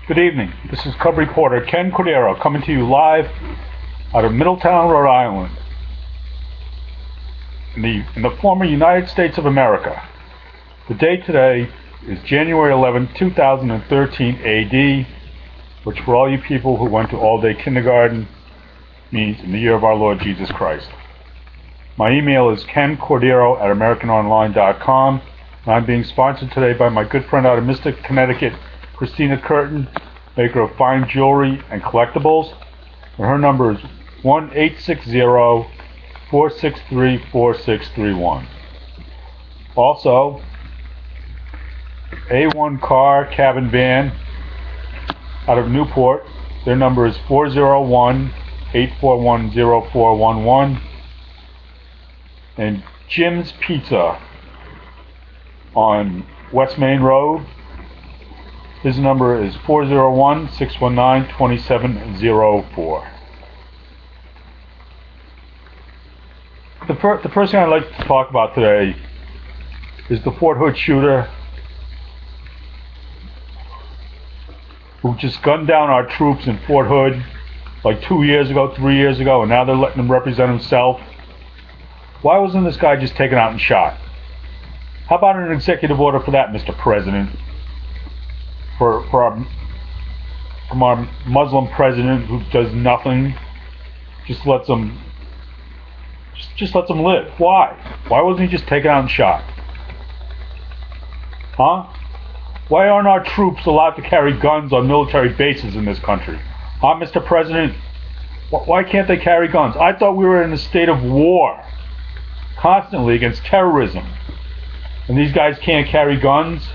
Good evening. This is Cub reporter Ken Cordero coming to you live out of Middletown, Rhode Island, in the former United States of America. The date today is January 11, 2013 AD, which for all you people who went to all-day kindergarten means in the year of our Lord Jesus Christ. My email is kencordero@AmericanOnline.com, and I'm being sponsored today by my good friend out of Mystic, Connecticut, Christina Curtin, maker of fine jewelry and collectibles. And her number is 1-860-463-4631. Also, A1 Car Cabin Van out of Newport. Their number is 401-841-0411. And Jim's Pizza on West Main Road. His number is 401-619-2704. The first thing I'd like to talk about today is the Fort Hood shooter who just gunned down our troops in Fort Hood like 2 years ago, 3 years ago, and now they're letting him represent himself. Why wasn't this guy just taken out and shot? How about an executive order for that, Mr. President? From our Muslim president who does nothing, just lets them live. Why? Why wasn't he just taken out and shot? Huh? Why aren't our troops allowed to carry guns on military bases in this country? Huh, Mr. President? Why can't they carry guns? I thought we were in a state of war constantly against terrorism, and these guys can't carry guns?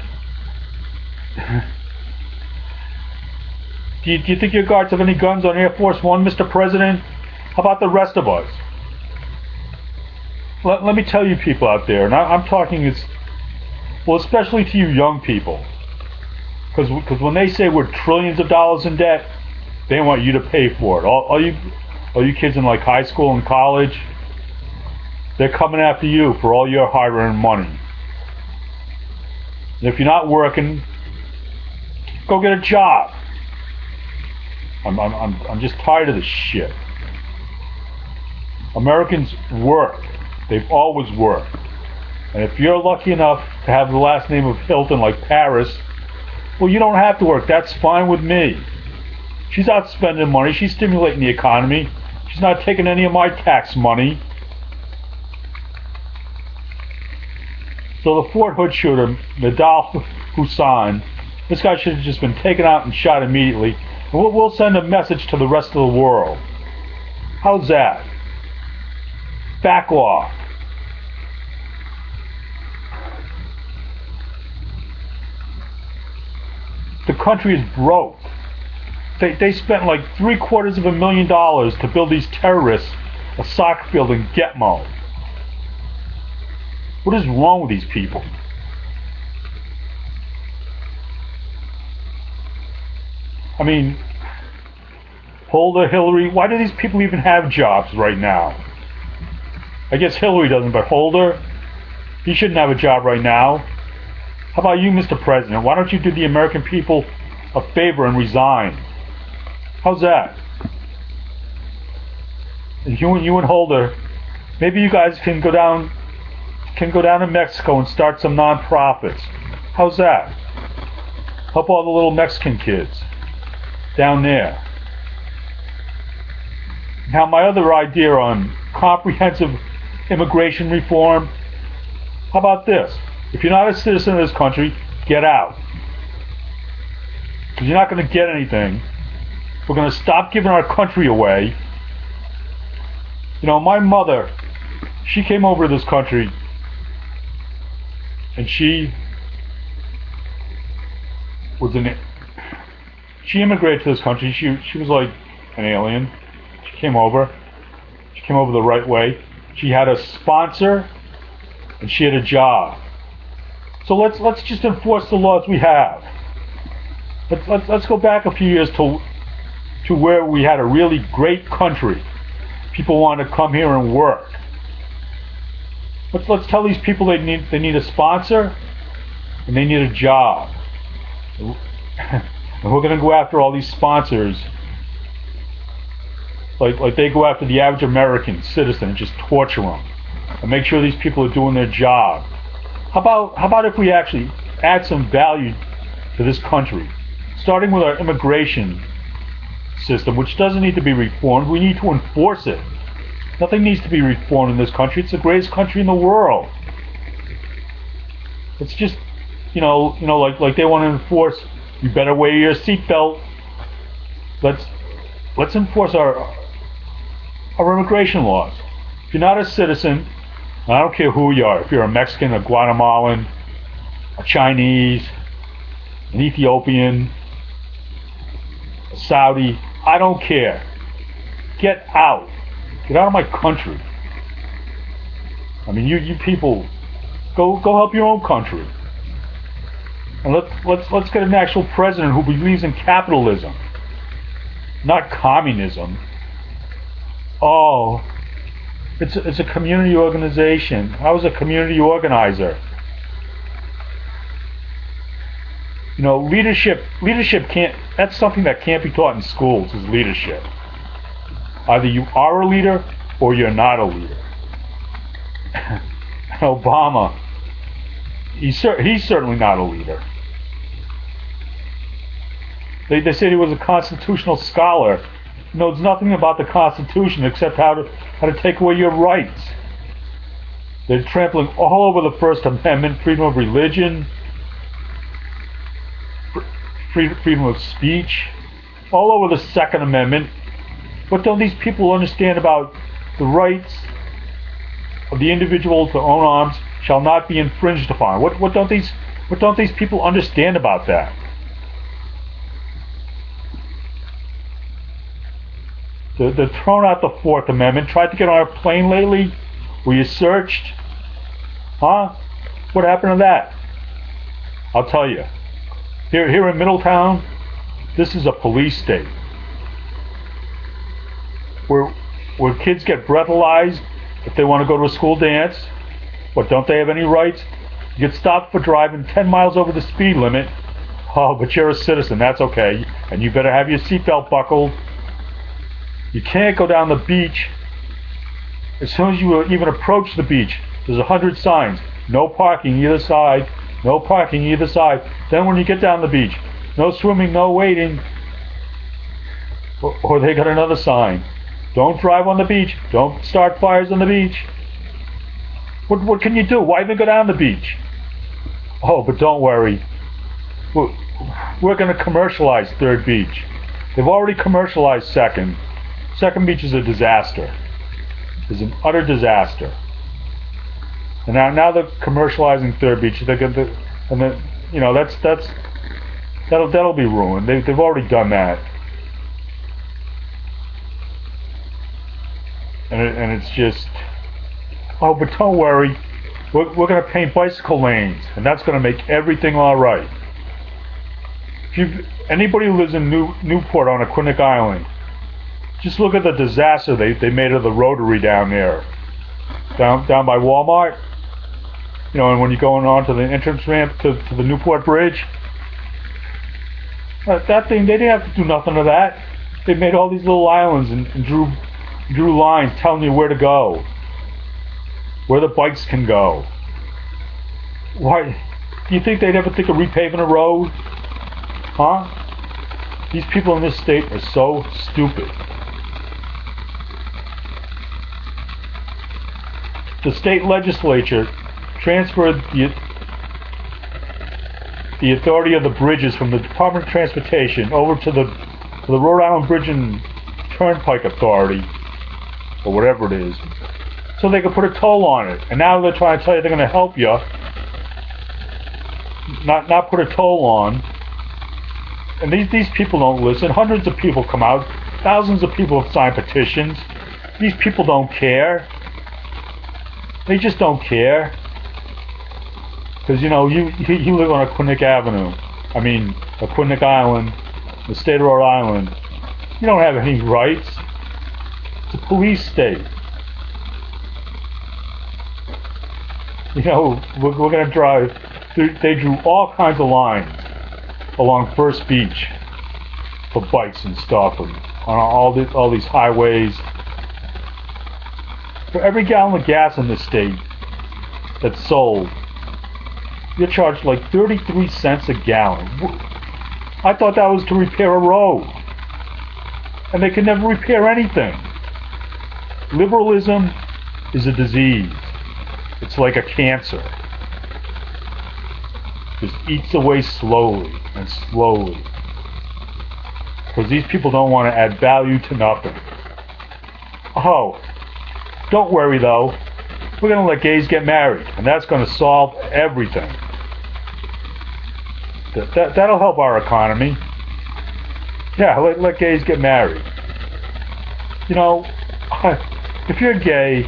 Do you think your guards have any guns on Air Force One, Mr. President? How about the rest of us? Let me tell you people out there, and I'm talking especially to you young people, because when they say we're trillions of dollars in debt, they want you to pay for it. All you kids in like high school and college, they're coming after you for all your hard-earned money. And if you're not working, go get a job. I'm just tired of this shit. Americans work. They've always worked. And if you're lucky enough to have the last name of Hilton like Paris, well, you don't have to work. That's fine with me. She's out spending money. She's stimulating the economy. She's not taking any of my tax money. So the Fort Hood shooter, Nidal Hussain, this guy should have just been taken out and shot immediately. And we'll send a message to the rest of the world. How's that? Back off. The country is broke. They spent like $750,000 to build these terrorists a soccer field in Gitmo. What is wrong with these people? I mean, Holder, Hillary, why do these people even have jobs right now? I guess Hillary doesn't, but Holder, he shouldn't have a job right now. How about you, Mr. President? Why don't you do the American people a favor and resign? How's that? And you and Holder, maybe you guys can go down to Mexico and start some non-profits. How's that? Help all the little Mexican kids down there. Now, my other idea on comprehensive immigration reform, how about this? If you're not a citizen of this country, get out. Because you're not going to get anything. We're going to stop giving our country away. You know, my mother, she came over to this country, and she immigrated to this country. She was like an alien. She came over the right way. She had a sponsor, and she had a job. So let's just enforce the laws we have. Let's go back a few years to where we had a really great country. People wanted to come here and work. Let's tell these people they need a sponsor and they need a job. And we're going to go after all these sponsors like they go after the average American citizen and just torture them and make sure these people are doing their job. How about if we actually add some value to this country, starting with our immigration system, which doesn't need to be reformed. We need to enforce it. Nothing needs to be reformed in this country. It's the greatest country in the world. It's just, like they want to enforce. You better wear your seatbelt. Let's enforce our immigration laws. If you're not a citizen, I don't care who you are. If you're a Mexican, a Guatemalan, a Chinese, an Ethiopian, a Saudi, I don't care. Get out. Get out of my country. I mean, you people, go help your own country. And let's get an actual president who believes in capitalism, not communism. Oh, it's a community organization. I was a community organizer. Leadership can't, that's something that can't be taught in schools, is leadership. Either you are a leader or you're not a leader. Obama, he's certainly not a leader. They said he was a constitutional scholar. Knows nothing about the Constitution except how to take away your rights. They're trampling all over the First Amendment, freedom of religion, freedom of speech, all over the Second Amendment. What don't these people understand about the rights of the individual to own arms shall not be infringed upon? What don't these people understand about that? They're throwing out the Fourth Amendment. Tried to get on a plane lately? Were you searched? Huh? What happened to that? I'll tell you. Here in Middletown, this is a police state. Where kids get breathalyzed if they want to go to a school dance. What, don't they have any rights? You get stopped for driving 10 miles over the speed limit. Oh, but you're a citizen, that's okay. And you better have your seatbelt buckled. You can't go down the beach. As soon as you even approach the beach, there's 100 signs. No parking either side. No parking either side. Then when you get down the beach, no swimming, no wading. Or they got another sign. Don't drive on the beach. Don't start fires on the beach. What can you do? Why even go down the beach? Oh, but don't worry. We're going to commercialize Third Beach. They've already commercialized Second. Second Beach is a disaster. It's an utter disaster. And now they're commercializing Third Beach. They're going to, and then that'll be ruined. They've already done that. And it's just, oh, but don't worry. We're going to paint bicycle lanes, and that's going to make everything all right. Anybody who lives in Newport on Aquinic Island, just look at the disaster they made of the rotary down there, down by Walmart. And when you're going on to the entrance ramp to the Newport Bridge, that thing, they didn't have to do nothing to that. They made all these little islands and drew lines telling you where to go, where the bikes can go. Why? Do you think they'd ever think of repaving a road? Huh? These people in this state are so stupid. The state legislature transferred the authority of the bridges from the Department of Transportation over to the Rhode Island Bridge and Turnpike Authority, or whatever it is, so they could put a toll on it. And now they're trying to tell you they're going to help you not put a toll on. And these people don't listen. Hundreds of people come out. Thousands of people have signed petitions. These people don't care. They just don't care. Because, you live on Aquinic Avenue. Aquinic Island, the state of Rhode Island. You don't have any rights. It's a police state. We're going to drive. They drew all kinds of lines along First Beach. for bikes and stuff, and on all these highways. For every gallon of gas in this state that's sold, you're charged like 33 cents a gallon. I thought that was to repair a road. And they can never repair anything. Liberalism is a disease. It's like a cancer. Just eats away slowly and slowly. Because these people don't want to add value to nothing. Oh, don't worry though. We're going to let gays get married, and that's going to solve everything. That'll help our economy. Yeah, let gays get married. You know, if you're gay,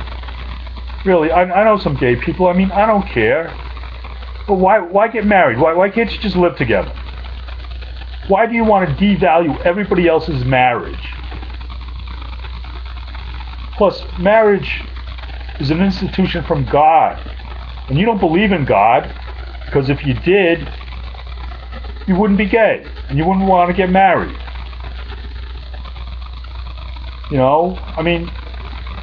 really, I know some gay people. I mean, I don't care. But why get married? Why can't you just live together? Why do you want to devalue everybody else's marriage? Plus, marriage is an institution from God. And you don't believe in God, because if you did, you wouldn't be gay, and you wouldn't want to get married. You know, I mean,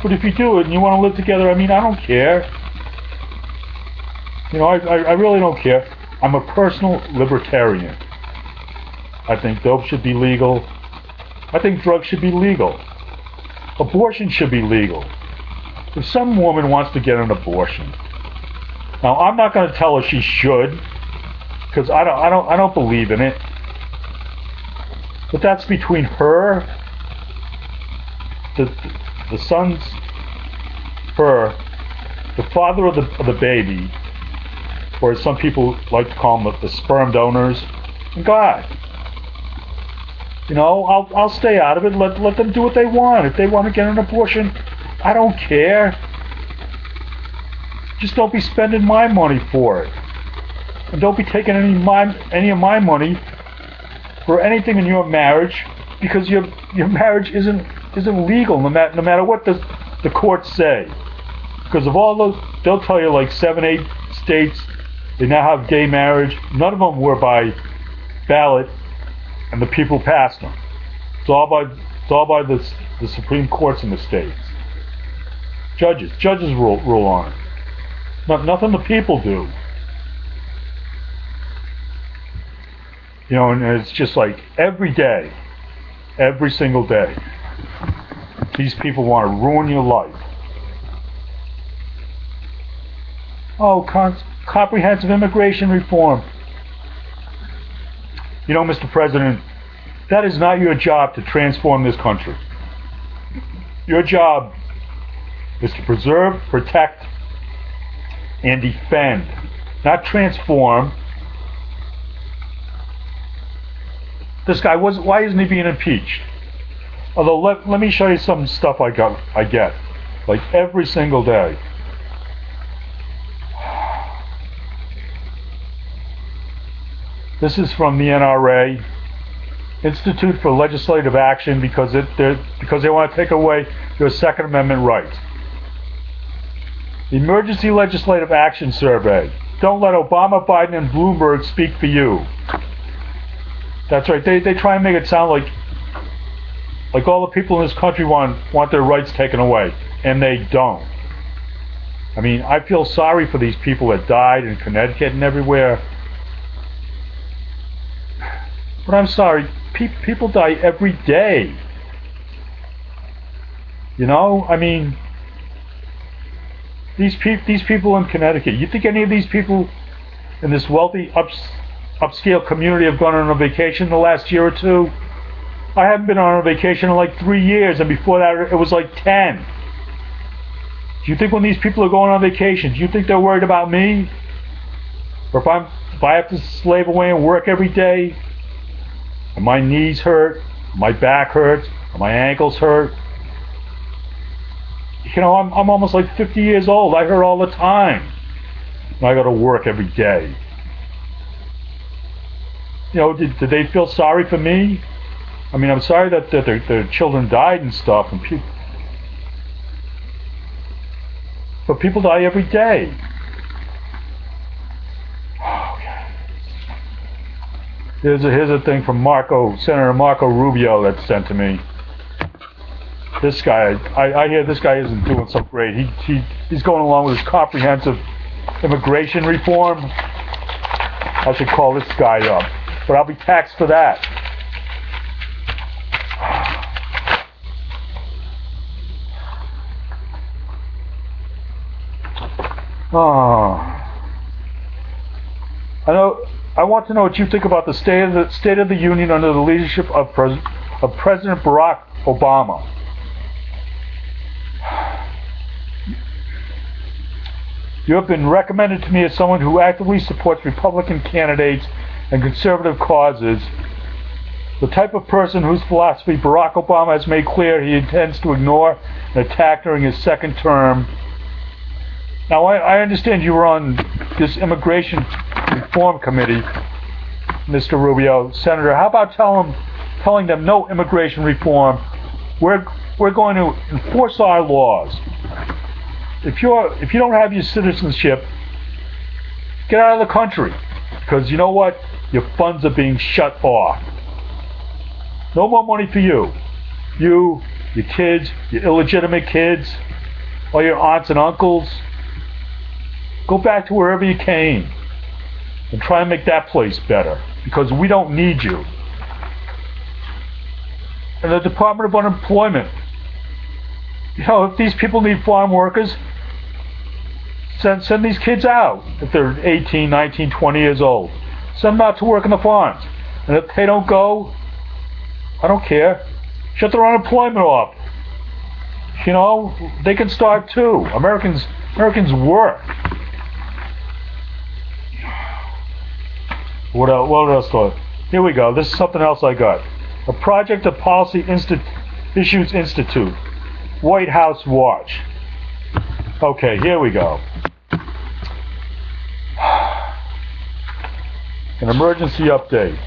but if you do it and you want to live together, I mean, I don't care. You know, I really don't care. I'm a personal libertarian. I think dope should be legal. I think drugs should be legal. Abortion should be legal. If some woman wants to get an abortion, now I'm not going to tell her she should, because I don't believe in it. But that's between her, the son's, her, the father of the baby, or as some people like to call them, the sperm donors, and God. You know, I'll stay out of it. Let them do what they want. If they want to get an abortion, I don't care. Just don't be spending my money for it. And don't be taking any of my money for anything in your marriage, because your marriage isn't legal no matter what the courts say. Because of all those, they'll tell you like 7, 8 states, they now have gay marriage. None of them were by ballot, and the people passed them. It's all by the Supreme Courts in the states. Judges rule on it. Nothing the people do. You know, and it's just like every day, every single day, these people want to ruin your life. Oh, comprehensive immigration reform. You know, Mr. President, that is not your job to transform this country. Your job is to preserve, protect, and defend, not transform. This guy, why isn't he being impeached? Although, let me show you some stuff I get, like every single day. This is from the NRA, Institute for Legislative Action, because they want to take away your Second Amendment rights. The Emergency Legislative Action Survey. Don't let Obama, Biden, and Bloomberg speak for you. That's right. They try and make it sound like all the people in this country want their rights taken away, and they don't. I mean, I feel sorry for these people that died in Connecticut and everywhere. But I'm sorry, people die every day. You know, I mean, these people in Connecticut. You think any of these people in this wealthy upscale community have gone on a vacation the last year or two? I haven't been on a vacation in like 3 years, and before that it was like 10. Do you think when these people are going on vacation, do you think they're worried about me? Or if I have to slave away and work every day, and my knees hurt, my back hurts, my ankles hurt. You know, I'm almost like 50 years old. I hurt all the time. And I go to work every day. You know, did they feel sorry for me? I mean, I'm sorry that their children died and stuff, and but people die every day. Here's a thing from Senator Marco Rubio that's sent to me. This guy, I hear this guy isn't doing so great. He's going along with his comprehensive immigration reform. I should call this guy up, but I'll be taxed for that. Oh. I want to know what you think about the State of the Union under the leadership of President Barack Obama. You have been recommended to me as someone who actively supports Republican candidates and conservative causes, the type of person whose philosophy Barack Obama has made clear he intends to ignore and attack during his second term. Now, I understand you were on this Immigration Reform Committee, Mr. Rubio. Senator, how about telling them no immigration reform? We're going to enforce our laws. If you don't have your citizenship, get out of the country, because you know what? Your funds are being shut off. No more money for you. You, your kids, your illegitimate kids, all your aunts and uncles. Go back to wherever you came and try and make that place better, because we don't need you. And the Department of Unemployment, if these people need farm workers, send these kids out if they're 18, 19, 20 years old. Send them out to work in the farms. And if they don't go, I don't care. Shut their unemployment off. They can starve too. Americans work. What else? Here we go. This is something else I got. A Project of Policy Issues Institute. White House Watch. Okay, here we go. An emergency update.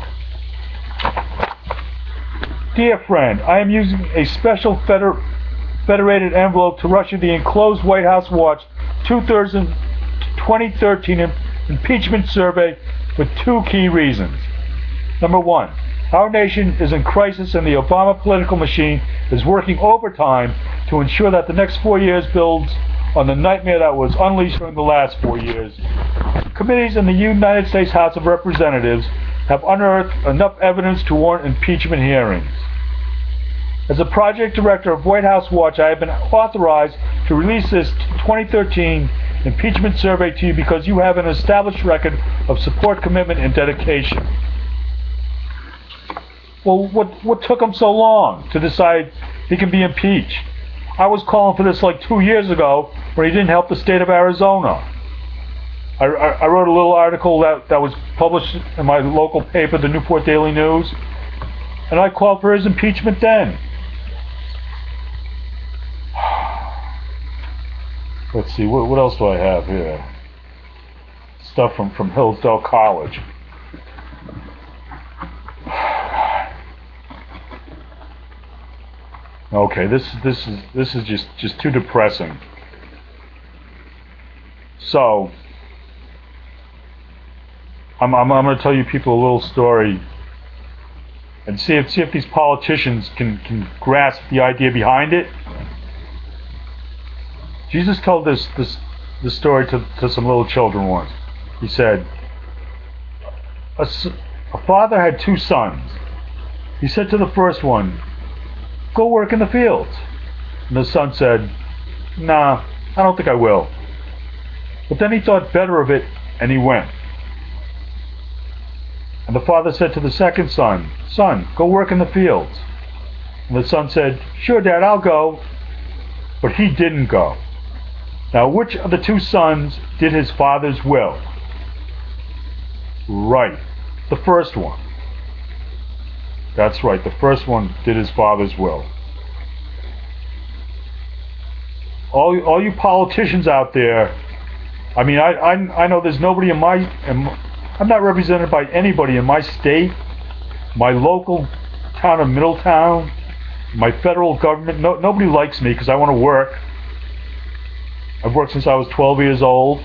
Dear friend, I am using a special federated envelope to rush you the enclosed White House Watch 2013 impeachment survey with two key reasons. Number one, our nation is in crisis and the Obama political machine is working overtime to ensure that the next 4 years builds on the nightmare that was unleashed during the last 4 years. Committees in the United States House of Representatives have unearthed enough evidence to warrant impeachment hearings. As a project director of White House Watch, I have been authorized to release this 2013 impeachment survey to you because you have an established record of support, commitment, and dedication. Well, what took him so long to decide he can be impeached? I was calling for this like 2 years ago when he didn't help the state of Arizona. I wrote a little article that was published in my local paper, the Newport Daily News, and I called for his impeachment then. Let's see, what else do I have here? Stuff from Hillsdale College. Okay, this is just too depressing. So I'm going to tell you people a little story and see if these politicians can grasp the idea behind it. Jesus told this story to some little children once. He said, a father had 2 sons. He said to the first one, "Go work in the fields." And the son said, "Nah, I don't think I will." But then he thought better of it and he went. And the father said to the second son, "Son, go work in the fields." And the son said, "Sure, Dad, I'll go." But he didn't go. Now, which of the 2 sons did his father's will? Right, the first one. That's right, the first one did his father's will. All you politicians out there, I mean, I know there's nobody I'm not represented by anybody in my state, my local town of Middletown, my federal government. Nobody likes me because I want to work. I've worked since I was 12 years old.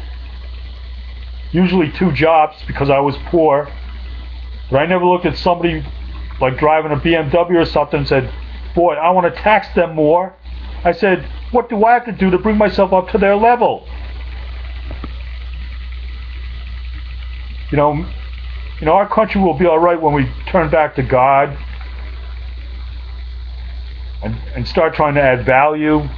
Usually 2 jobs because I was poor. But I never looked at somebody like driving a BMW or something and said, boy, I want to tax them more. I said, what do I have to do to bring myself up to their level? You know, our country will be all right when we turn back to God and start trying to add value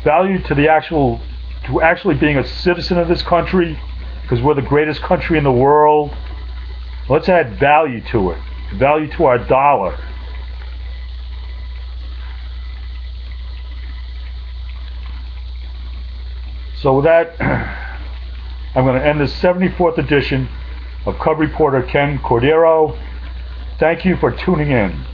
to actually being a citizen of this country, because we're the greatest country in the world. Let's add value to it, value to our dollar. So with that, I'm going to end this 74th edition of Cub Reporter Ken Cordero. Thank you for tuning in.